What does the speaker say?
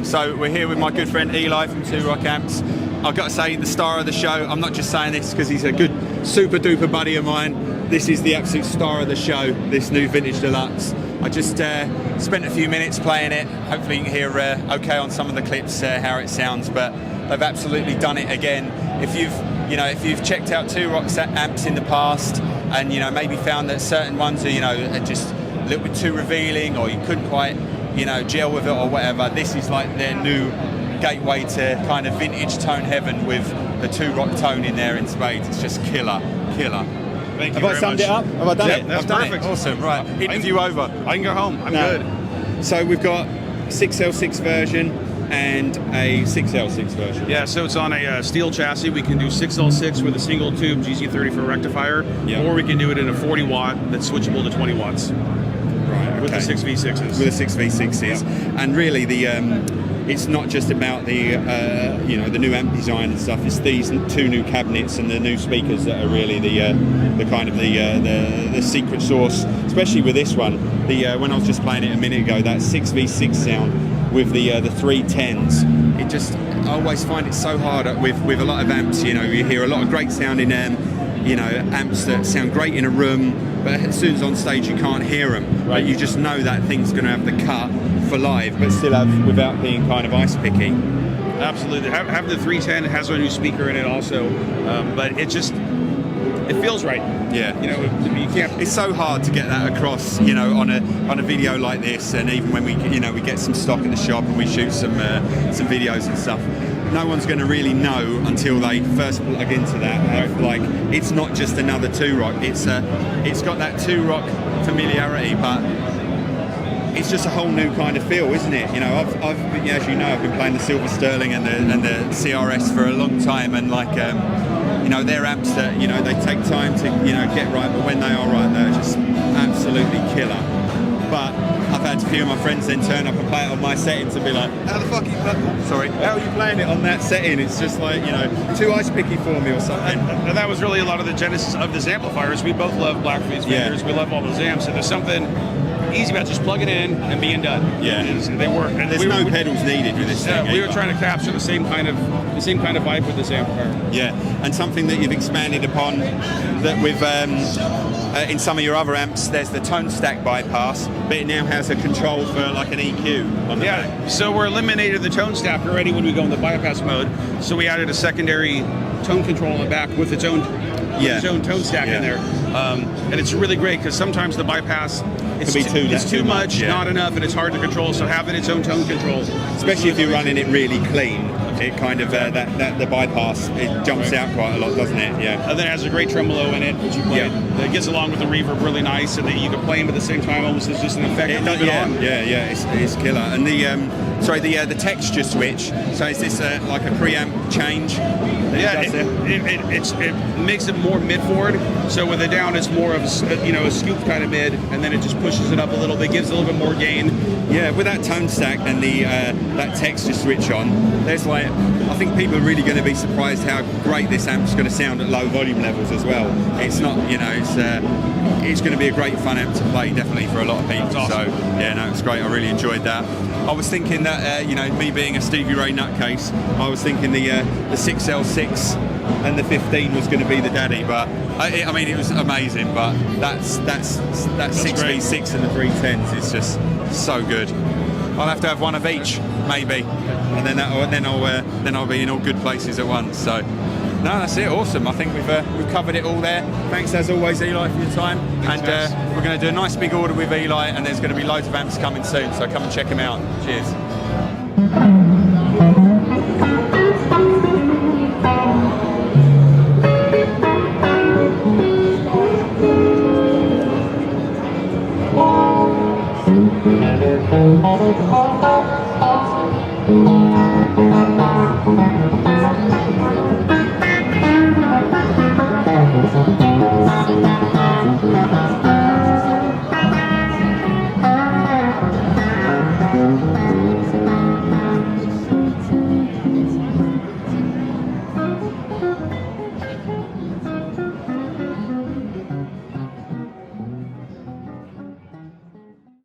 So we're here with my good friend Eli from Two-Rock Amps. I've got to say, the star of the show. I'm not just saying this because he's a good super duper buddy of mine. This is the absolute star of the show, this new Vintage Deluxe. I just spent a few minutes playing it. Hopefully you can hear okay on some of the clips how it sounds, but they've absolutely done it again. If you've checked out Two-Rock amps in the past and maybe found that certain ones are are just a little bit too revealing, or you couldn't quite gel with it or whatever, this is like their new gateway to kind of vintage tone heaven with the Two-Rock tone in there in spades. It's just killer. Thank you very much. Have I summed it up? Have I done it? That's perfect. Awesome, right. Interview over. I can go home. I'm good. So we've got a 6L6 version and a 6L6 version. Yeah, so it's on a steel chassis. We can do 6L6 with a single tube GC30 for a rectifier, or we can do it in a 40 watt that's switchable to 20 watts. With the 6V6s. With the 6V6s, and really it's not just about the the new amp design and stuff. It's these two new cabinets and the new speakers that are really the kind of the secret sauce. Especially with this one, when I was just playing it a minute ago, that 6V6 sound with the 310s. It just, I always find it so hard with a lot of amps. You hear a lot of great sounding amps that sound great in a room, but as soon as on stage you can't hear them. Right. But you just know that thing's going to have the cut for live, but still have without being kind of ice picky. Absolutely. Have the 310. It has a new speaker in it also, but it feels right. Yeah. You can't. It's so hard to get that across, on a video like this, and even when we get some stock at the shop and we shoot some videos and stuff. No one's going to really know until they first plug into that. Like, it's not just another Two-Rock. It's got that Two-Rock familiarity, but it's just a whole new kind of feel, isn't it? I've as you know, I've been playing the Silver Sterling and the CRS for a long time, and like they're amps that they take time to get right, but when they are right, they're just absolutely killer. But I've had a few of my friends then turn up and play it on my settings and be like, how the fuck are you how are you playing it on that setting? It's just like, too ice picky for me or something. And that was really a lot of the genesis of this amplifiers. We both love Blackface Fenders. We love all those amps, and there's something easy about just plugging in and being done. Yeah, they work. And there's no pedals needed with this thing. We were trying to capture the same kind of vibe with this amplifier. Yeah, and something that you've expanded upon that with in some of your other amps, there's the tone stack bypass, but it now has a control for like an EQ on the back. So we're eliminated the tone stack already when we go in the bypass mode. So we added a secondary tone control on the back with its own tone stack in there. And it's really great because sometimes the bypass it's too much, not enough, and it's hard to control. So having its own tone control, especially if you're running it really clean, it kind of the bypass, it jumps out quite a lot, doesn't it? Yeah. And then it has a great tremolo in it, which you play. It gets along with the reverb really nice, and then you can play them at the same time, almost as just an effect. It's killer. And the texture switch. So is this like a preamp change? It makes it more mid forward. So with it down, it's more of a scooped kind of mid, and then it just pushes it up a little bit, gives a little bit more gain. Yeah, with that tone stack and that texture switch on, there's like, I think people are really going to be surprised how great this amp's going to sound at low volume levels as well. It's not, it's going to be a great fun amp to play, definitely for a lot of people. Awesome. So yeah, no, it's great. I really enjoyed that. I was thinking that me being a Stevie Ray nutcase, I was thinking the 6L6 and the 15 was going to be the daddy, but I mean it was amazing. But that 6V6 and the 310s is just so good. I'll have to have one of each, maybe, and then I'll be in all good places at once. So, no, that's it. Awesome. I think we've covered it all there. Thanks as always, Eli, for your time. And we're going to do a nice big order with Eli, and there's going to be loads of amps coming soon. So come and check them out. Cheers. Thank you. Bye.